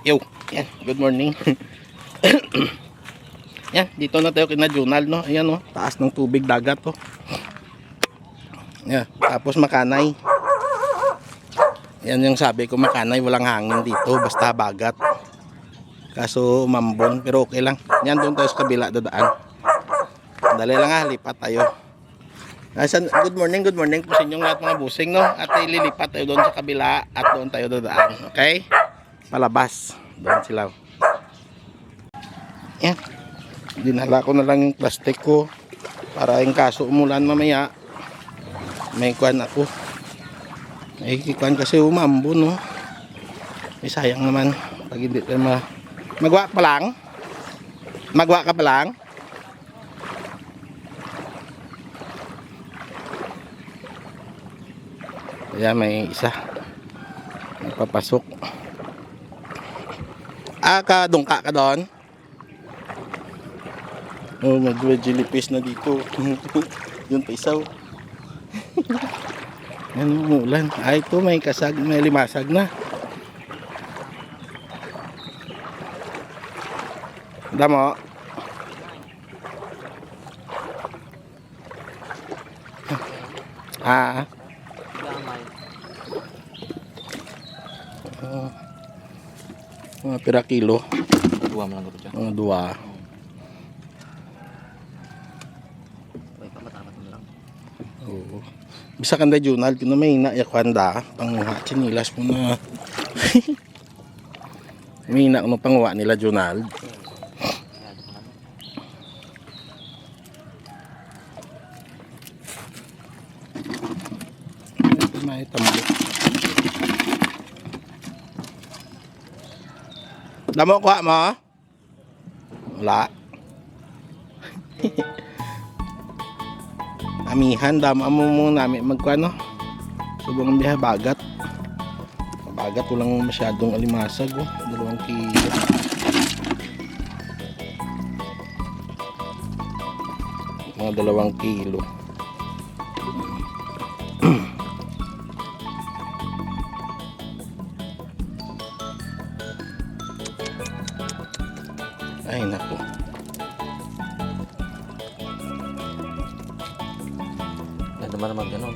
Yo, yan, good morning. Yan, dito na tayo kina Junal, no? Ayan, no? Taas ng tubig, dagat, to. Yan, tapos Makanay. Yan yung sabi ko, Makanay, walang hangin dito, basta bagat. Kaso mambon, pero okay lang. Yan, doon tayo sa kabila dadaan. Dali lang ha, lipat tayo. Good morning po sa inyong lahat mga busing, no? At ililipat tayo doon sa kabila at doon tayo dadaan. Okay? Palabas. Doon sila. Yan. Dinala ko na lang yung plastic ko para yung kaso umulan mamaya. May kuhan ako. May kikuhan kasi umambo, no? May sayang naman. Pag hindi tayo magwa pa lang. Magwa ka pa lang. Kaya may isa. Papasok. Kadungka ka doon. Oh, may jellyfish na dito. Yun pa isaw. Yan umulan. Ay, ito may kasag, may limasag na. Damo. Mga pira kilo. Dua mo lang dyan. Mga dua. Oo. Bisa kanda Junal, kung may inayakwanda, panguha, chinilas mo na. May ina mo panguha nila Junal. Ito may tambok. Damo kuha mo? Wala. Amihan, damo mo namin magkuano. Subong biya bagat. Bagat walang masyadong alimasag, oh. 2 kilo. Mga 2 kilo. Ay nako. Ganda man naman gano'n.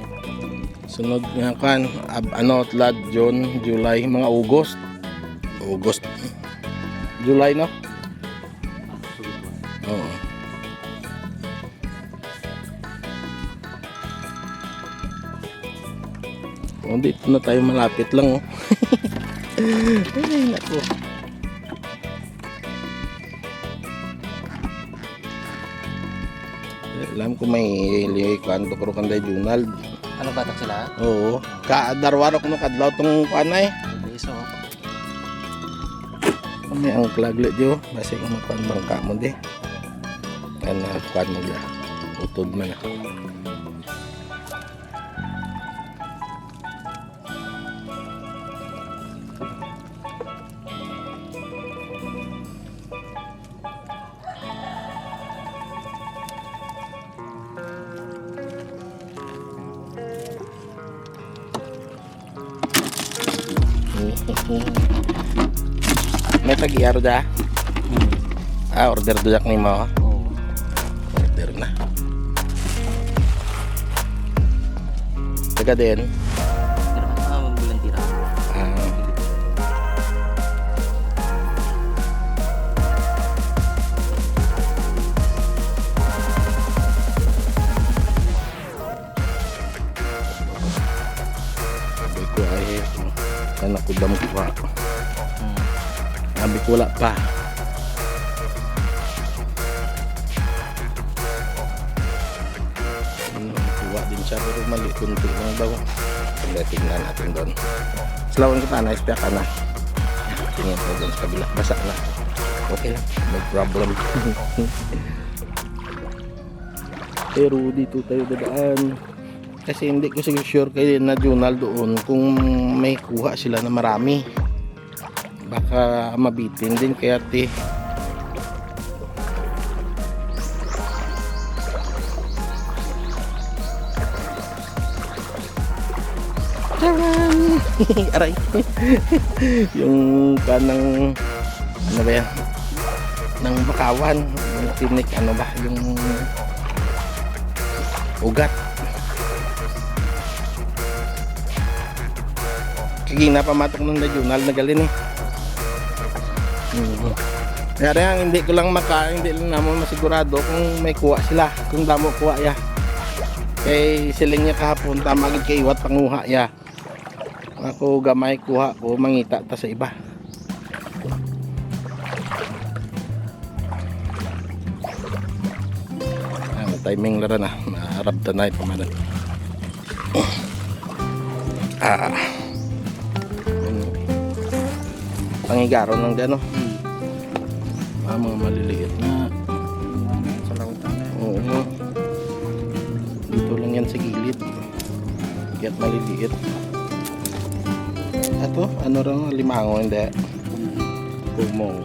Sunod nga kan, Tlad, June, July, mga August. July, no? Oo. Oh, dito na tayo malapit lang, oh. Ay nako. Alam ko may liwan to karo kanday Junal. Ano batak sila? Oo. Darwarok no kadlaw tong kuanay. Iso. May ang klaglet yo, basi ko makuan bangka mo di. Kan kuan mo ya. Utod man. May tag-iaro da? Order doyak ni mo? Oo. Order na. Taga din? Magbilang tira. Sabi ko ay anak ko dam ko. Sabi ko wala pa. Kuha din siya pero mali. Kunting lang daw. Tingnan natin doon. Slawan kita na. Ispiak ka na. Tingin ko doon sa kabila. Basa na. Okay lang. No problem. Pero dito tayo dadaan. Kasi hindi ko sure kay na Junal doon kung may kuha sila na marami. Baka mabitin din kaya ti. Tcharam! Aray. Yung kanang ano ba yan? Ng bakawan, yung tinik ano ba? Yung ugat. Kagina pamatok ng regional na galin eh. Kaya rin hindi ko lang hindi lang naman masigurado kung may kuha sila, kung damo kuha ya. Kay siling niya kahapon tama gid kay iwat panguha ya. Ako gamay kuha ko mangita ta sa iba. Timing lara na, maarap ta na pamanan. Pangigaro ng gano. Mga maliliit na sa lautan. Oo. Dito lang yan sa gilid. Kaya't maliliit. Ato, ano rin, limango, hindi. Kumong.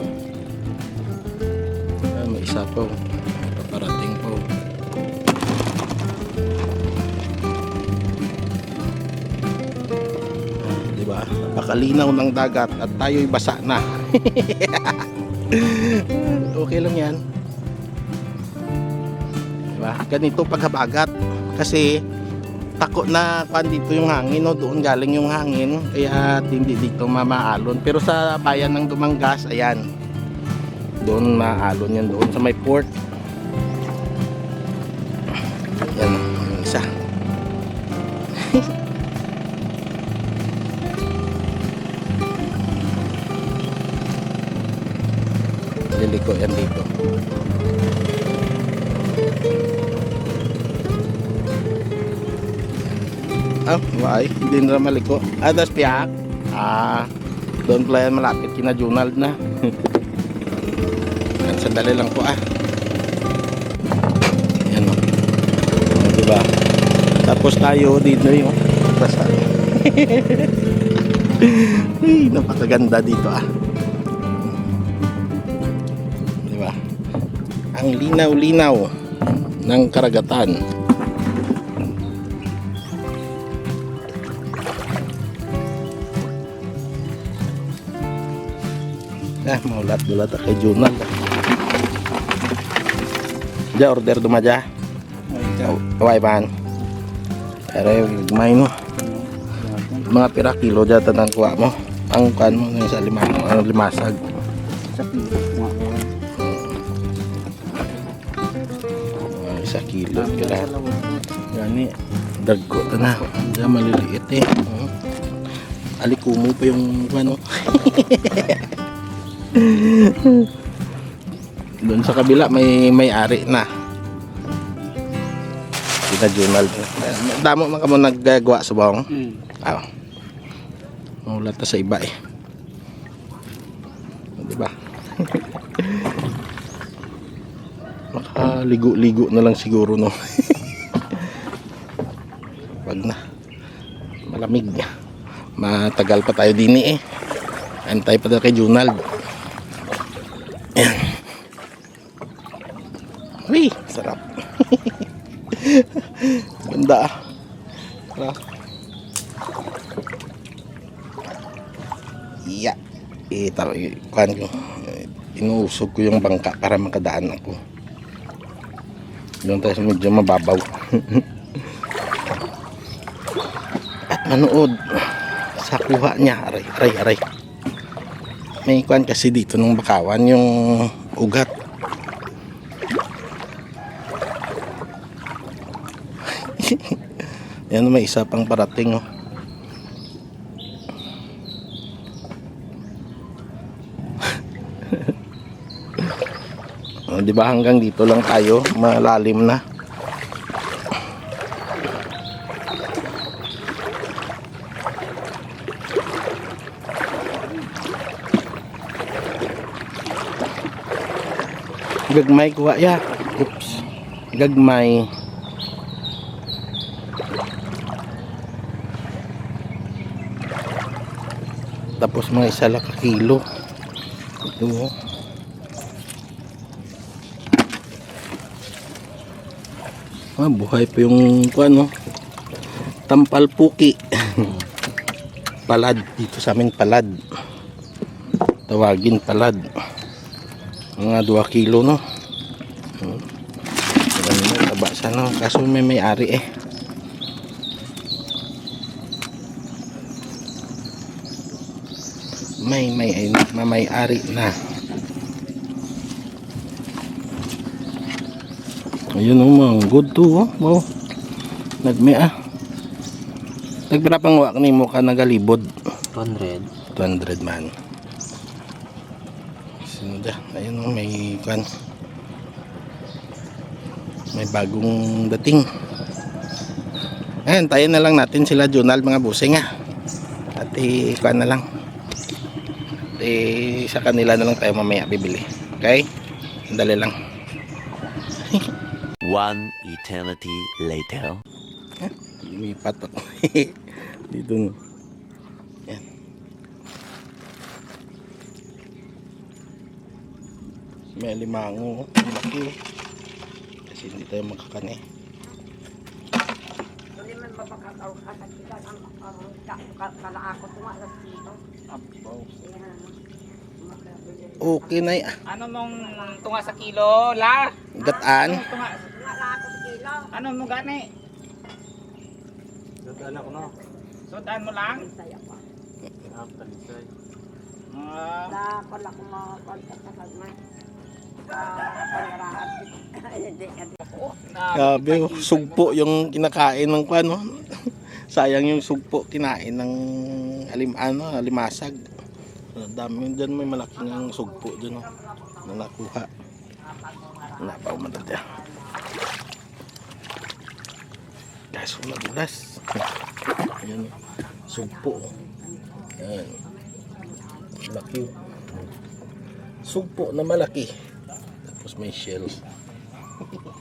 May isa po. Paparating po. Diba? Napakalinaw ng dagat at tayo'y basa na. Okay lang yan, diba? Ganito paghabagat kasi tako na kan dito yung hangin, no? Doon galing yung hangin kaya hindi dito mamaalon, pero sa bayan ng Dumangas, ayan, doon maalon yan, doon sa may port. Yan yung isa. Liliko yan dito. Why? Hindi na maliko. Das piyak. Doon pala yan malapit kina Junald na. Sandali lang po Yan o. Diba? Tapos tayo dito yung basta. Ay, napakaganda dito Ang linaw-linaw ng karagatan. Maulat-ulat kay Junald. Ja order dumaja. Kawai man. Pero yung gagmay no. Mga pira kilo ja tanan kuha mo. Ang kan mo ng sa limasag. Sa kilo kila gani dagko ta na diyan maliliit alikumo pa yung ano. Doon sa kabila may ari na kita Junald. Damo man kamo naggagawa sa bawang. Mulat ta sa iba diba? Makaligo-ligo na lang siguro no. Wag na, malamig, matagal pa tayo din antay pa tayo kay Junald. Ayan. Uy, sarap. Ganda iya inuusog ko yung bangka para makadaan ako. Doon tayo sa medyo mababaw. At manood sa kuha niya. Aray. May kuhan kasi dito ng bakawan yung ugat. Yan, may isa pang parating di ba hanggang dito lang tayo, malalim na. Gagmay kuha ya. Oops. Gagmay. Tapos mga isa lang kilo. Ito buhay pa yung ano, tampal puki. palad dito sa amin, palad. Tawagin palad. Mga 2 kilo, no. Ganda, taba sana, kaso may ari eh. May ari na. Ayun oh, mga good to oh. Wow. Nagmea. Nagpapangwa ni mo ka nagalibod. 200. 200 man. Sinda, ayun oh, may kan. May bagong dating. Ayan, tayo na lang natin sila Junal mga busing ah. At ikuan na lang. Sa kanila na lang tayo mamaya bibili. Okay? Dali lang. One eternity later. Lumipat ako. Dito no. Yan. May limango. Laki oh. Kasi hindi tayo makakan eh. Hindi man mapakataw at kita ang kalaako tumalas dito. Okay na yan. Ano mong tunga sa kilo, la? Gataan. Tunga. Kalaako sa kilo. Ano mo gani? Dadaan ako no. Sudan mo lang? Saya pa. Talisay. Da pala ko mga kontak sa kagmay. Pangaraan. Hindi ka Grabe oh. Sugpo yung kinakain ng kwan no. Sayang yung sugpo kinain ng alimasag. Dami dyan, may malaking ang sugpo dyan oh. Na nakuha. Wala pa umalat yan. Guys, madulas. Ayan, sugpo. Ayan. Malaki. Sugpo na malaki. Tapos may shells.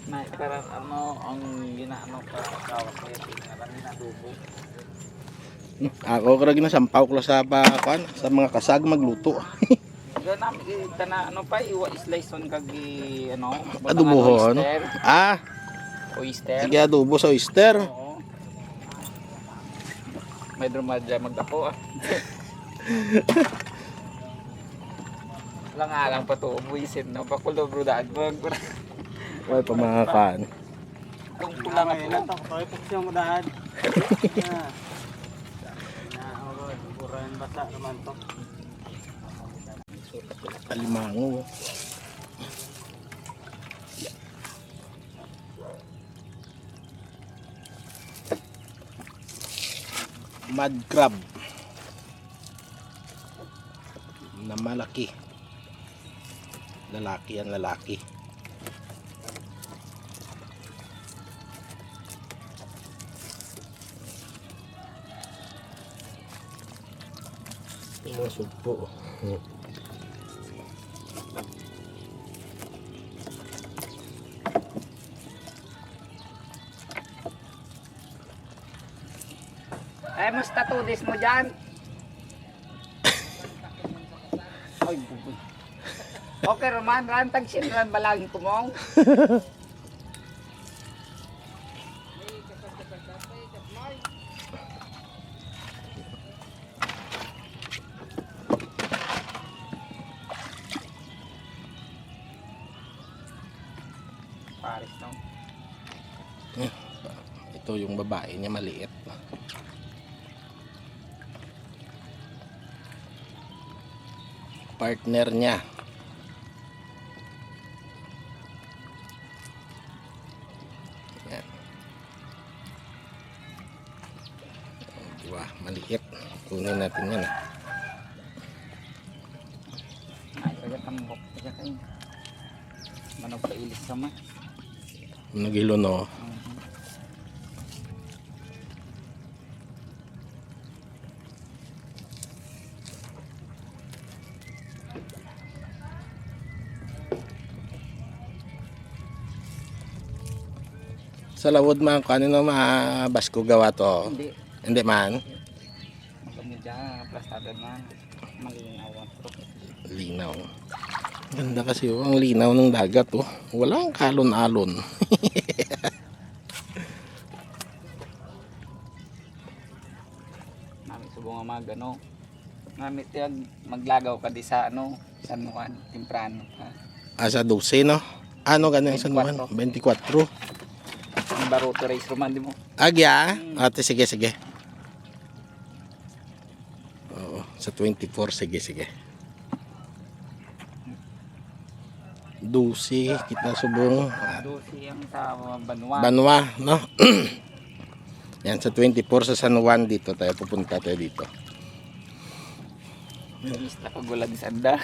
Na karang ano ang ginaano ka kawak kaya tingalan na adobo. Ako karag ginasampaw ko sa sa mga kasag magluto. Diyan namin kita na ano pa iwa slice on kag ano Adobohon. Ah, oyster. sige adobo sa oyster. Oo. May drumadya magdapo ah. Lang alang pa to buisit no pakulo brudad mag. May pamahakan. Kung kulang at Ito, tayo po siya mo dahil. Basa naman to. Alimango. Mud crab na malaki. Lalaki yan, lalaki. Mga sugpo. Eh, musta tudis mo dyan? Ay, buboy. Okay, Roman, rantag sinran balagin ko mo. Paris no? Ito yung babae niya maliit. Partner niya. Yan. Diba, maliit. Kunin natin yan. Ay, kaya tambok. Kaya kayo. Manog pa ilis sama. Nagilo no. Sa lawod man, kanino mabasko gawa to? Hindi. Hindi man. Magkami dyan, plastadan man. Malinaw ang truck. Linaw. Ganda kasi oh, ang linaw ng dagat oh. Walang kalon-alon. Namin subong nga ano. Ngamit yan, maglagaw ka di sa ano, San Juan, temprano ka. Sa 12, no? Ano ganun sa naman? 24. Ang baruto race roman di mo. Agya? Ate, sige. Oo, sa 24, sige. 12, kita subong. Dosi ang sa Banwa. Banwa, no? Yan, sa 24 sa San Juan dito tayo, pupunta tayo dito. Bista ka gulag sanda.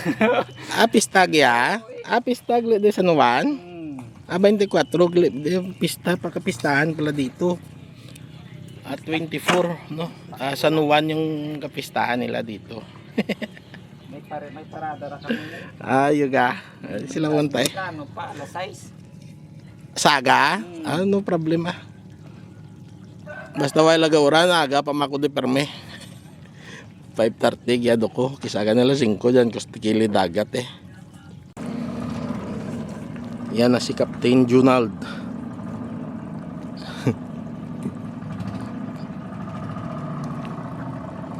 Pistag ya? Pistag de San Juan? 24, pista, pagkapistahan pala dito. 24, no? San Juan yung kapistahan nila dito. may parada ra kami. Yuga. Sila wantay. Ano pa, alas 6. Saga? No problema. Basta wala gawran, aga pa mako de perme. 5:30 gyado ko. Kisaga nila 5 dyan, kusti kili dagat eh. Yan na si Captain Junald.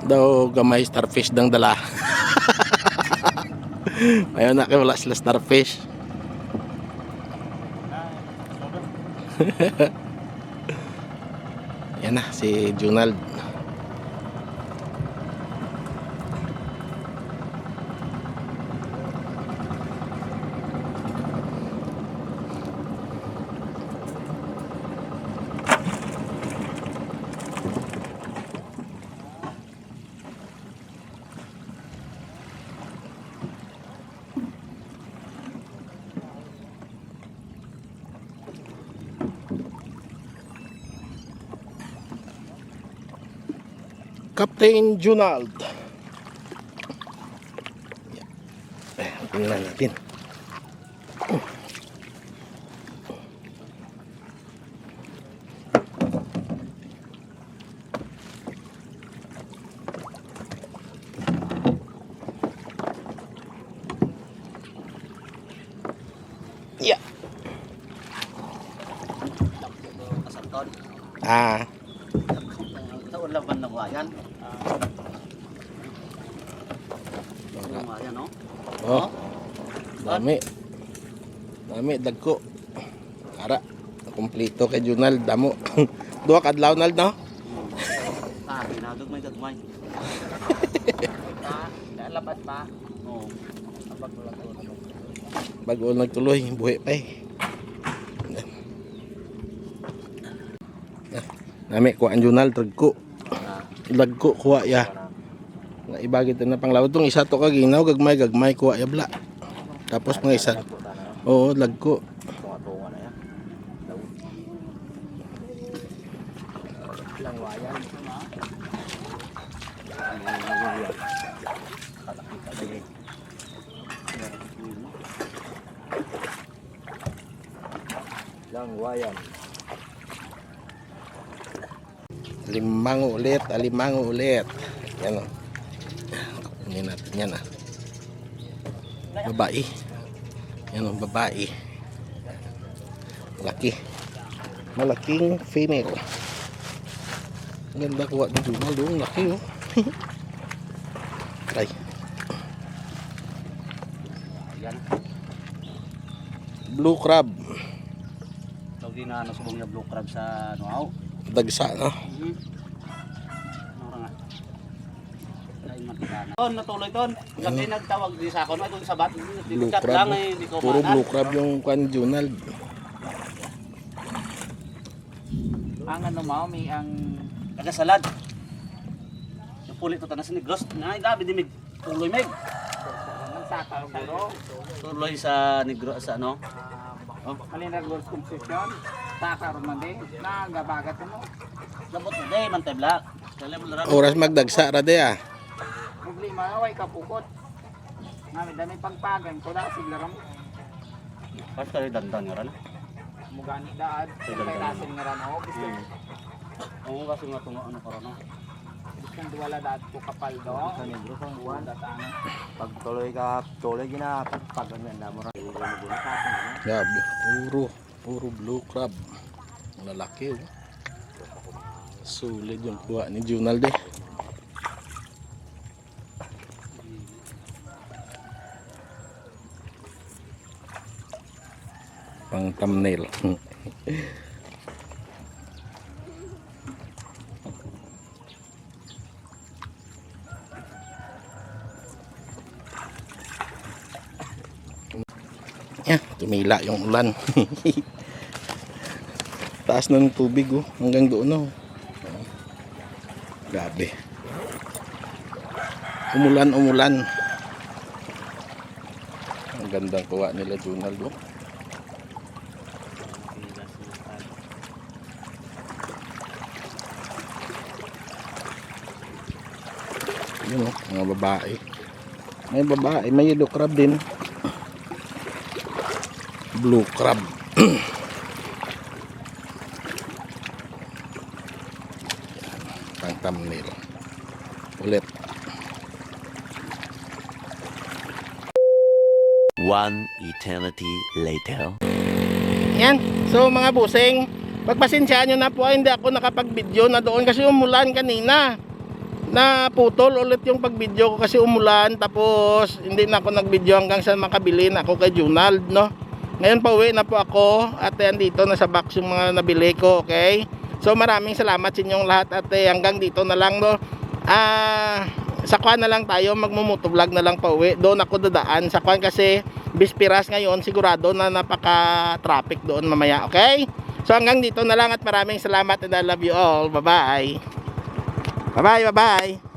Daw gamay starfish dang dala. Ayun na wala sila starfish. Yan na si Junald. Captain Junald. Tingnan natin. Yeah. Taon lang man nawayan. Nawayan, no? Oh. Dami dagko. Ara. Kompleto kay Junald damo. Duha ka adlaw nald no? Ginagag may gagmay. Nalabas pa. Oo. Bago nagtuloy buhi pa eh. Nami kuha ang Junald dagko. Dagko kuha ya. Nga ibagi na panglawad tong isa to ka ginaw gagmay kuha ya bla. Tapos mga isa. Oo, lagko. Tunga-tunga na yan. Langwayan. Langwayan. Alimango ulit. Yan o. Kunin natin yan ah. Babae. Yan o, babae. Laki. Malaking female. Ganda kuha ni Junald o. Laki o. Try. Blue crab. Tawag din na subong niya blue crab sa Nuaw. Dagsa no. Ton, natuloy ton. Laki nagtawag di sa ako no itong sabat. Blue Chat crab. lang eh, di ko Puro manan. blue crab yung kwan ni Junald. Ang ano mo, may ang Kagasalad. Yung pulit to tanas ni Gross. Nay gabi di mig tuloy meg. ang saka guro. Tuloy sa Negro sa ano. Malina guro construction. Saka rumande. Nagabagat mo. Labot na day man tebla. Kaya mo laro. Oras magdagsa ra de ah. Problema away kapukot. Nami dami pagpagan ko da siglaram. Pas kali dandan nga ran. Mugani daad. Kay nasin nga ran ako. Oo kasi nga tunga ano karon no. Biskan duwala daad ko kapal do. Sa Negro sa Buwan datana. pag tuloy gina pag ganyan na mo ra. Grabe. Puro blue crab. Lalaki oh. Sulit yung kuha ni Junald eh. Pang thumbnail. Yan, tumila yung ulan. Taas na ng tubig oh, hanggang doon oh. Grabe. Umulan. Ang gandang kuha nila Junald oh. Yun oh, mga babae. May babae, may yellow crab din. Blue crab. Pang thumbnail. Ulit. One eternity later. Yan. So mga busing, pagpasensyaan nyo na po ay hindi ako nakapag-video na doon kasi umulan kanina. Naputol ulit yung pag-video ko kasi umulan, tapos hindi na ako nag-video hanggang sa makabili na ako kay Junald, no? Ngayon pa uwi na po ako at yan dito nasa box yung mga nabili ko, okay? So maraming salamat sa inyong lahat at hanggang dito na lang, no? Sa Kwan na lang tayo, magmumutovlog na lang pa uwi. Doon ako dadaan sa Kwan kasi bispiras ngayon, sigurado na napaka-traffic doon mamaya, okay? So hanggang dito na lang at maraming salamat and I love you all. Bye-bye. Bye-bye.